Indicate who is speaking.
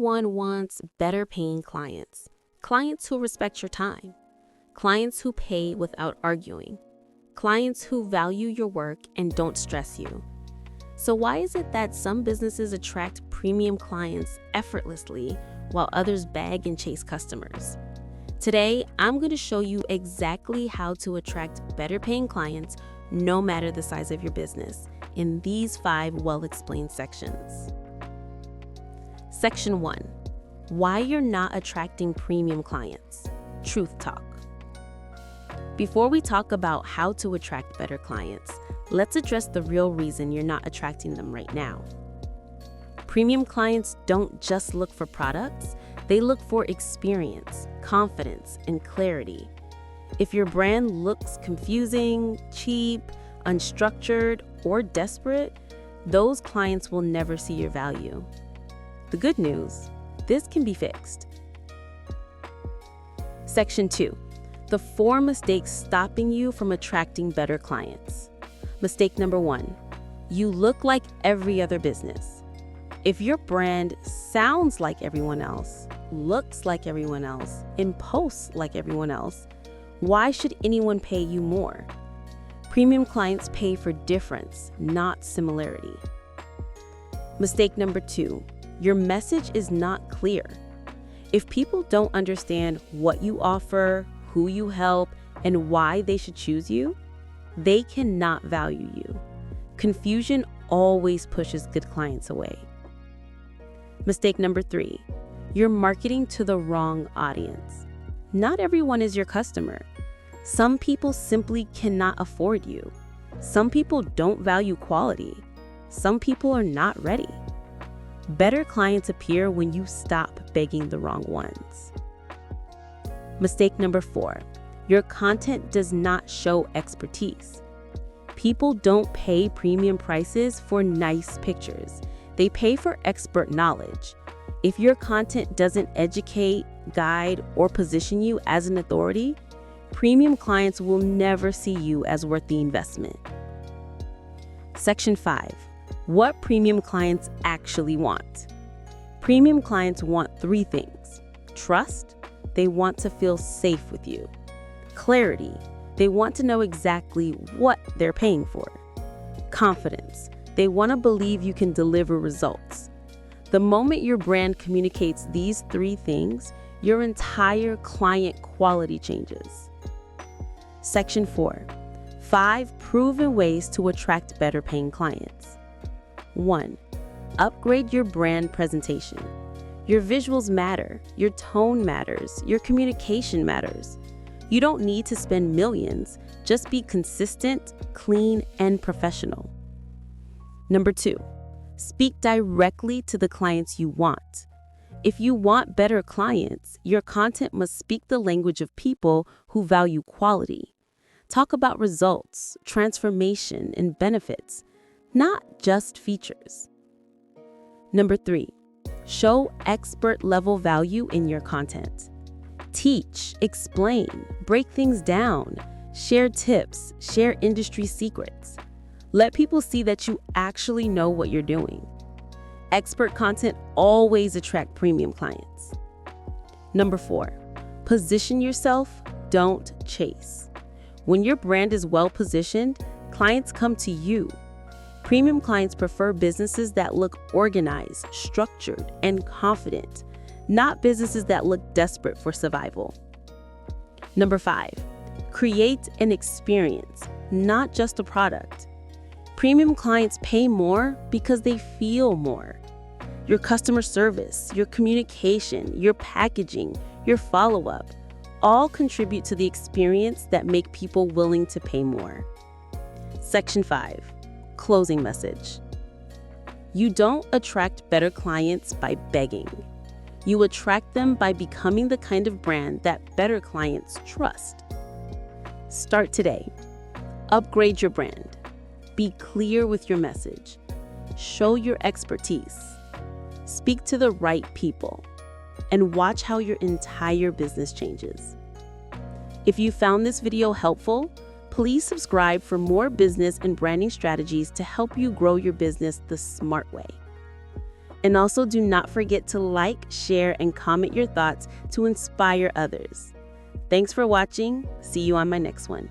Speaker 1: Everyone wants better paying clients, clients who respect your time, clients who pay without arguing, clients who value your work and don't stress you. So why is it that some businesses attract premium clients effortlessly while others beg and chase customers? Today, I'm going to show you exactly how to attract better paying clients no matter the size of your business in these 5 well-explained sections. Section 1. Why you're not attracting premium clients. Truth talk. Before we talk about how to attract better clients, let's address the real reason you're not attracting them right now. Premium clients don't just look for products, they look for experience, confidence, and clarity. If your brand looks confusing, cheap, unstructured, or desperate, those clients will never see your value. The good news, this can be fixed. Section 2. The 4 mistakes stopping you from attracting better clients. Mistake number 1. You look like every other business. If your brand sounds like everyone else, looks like everyone else, and posts like everyone else, why should anyone pay you more? Premium clients pay for difference, not similarity. Mistake number 2. Your message is not clear. If people don't understand what you offer, who you help, and why they should choose you, they cannot value you. Confusion always pushes good clients away. Mistake number 3. You're marketing to the wrong audience. Not everyone is your customer. Some people simply cannot afford you. Some people don't value quality. Some people are not ready. Better clients appear when you stop begging the wrong ones. Mistake number 4. Your content does not show expertise. People don't pay premium prices for nice pictures. They pay for expert knowledge. If your content doesn't educate, guide, or position you as an authority, premium clients will never see you as worth the investment. Section 5. What premium clients actually want. Premium clients want 3 things. Trust, they want to feel safe with you. Clarity, they want to know exactly what they're paying for. Confidence, they want to believe you can deliver results. The moment your brand communicates these 3 things, your entire client quality changes. Section 4. 5 proven ways to attract better paying clients. 1. Upgrade your brand presentation. Your visuals matter, your tone matters, your communication matters. You don't need to spend millions, just be consistent, clean, and professional. Number 2. Speak directly to the clients you want. If you want better clients, your content must speak the language of people who value quality. Talk about results, transformation, and benefits, not just features. Number 3. Show expert-level value in your content. Teach, explain, break things down, share tips, share industry secrets. Let people see that you actually know what you're doing. Expert content always attracts premium clients. Number 4. Position yourself, don't chase. When your brand is well-positioned, clients come to you. Premium clients prefer businesses that look organized, structured, and confident, not businesses that look desperate for survival. Number 5. Create an experience, not just a product. Premium clients pay more because they feel more. Your customer service, your communication, your packaging, your follow-up, all contribute to the experience that make people willing to pay more. Section 5. Closing message. You don't attract better clients by begging. You attract them by becoming the kind of brand that better clients trust. Start today. Upgrade your brand. Be clear with your message. Show your expertise. Speak to the right people. And watch how your entire business changes. If you found this video helpful, please subscribe for more business and branding strategies to help you grow your business the smart way. And also do not forget to like, share, and comment your thoughts to inspire others. Thanks for watching. See you on my next one.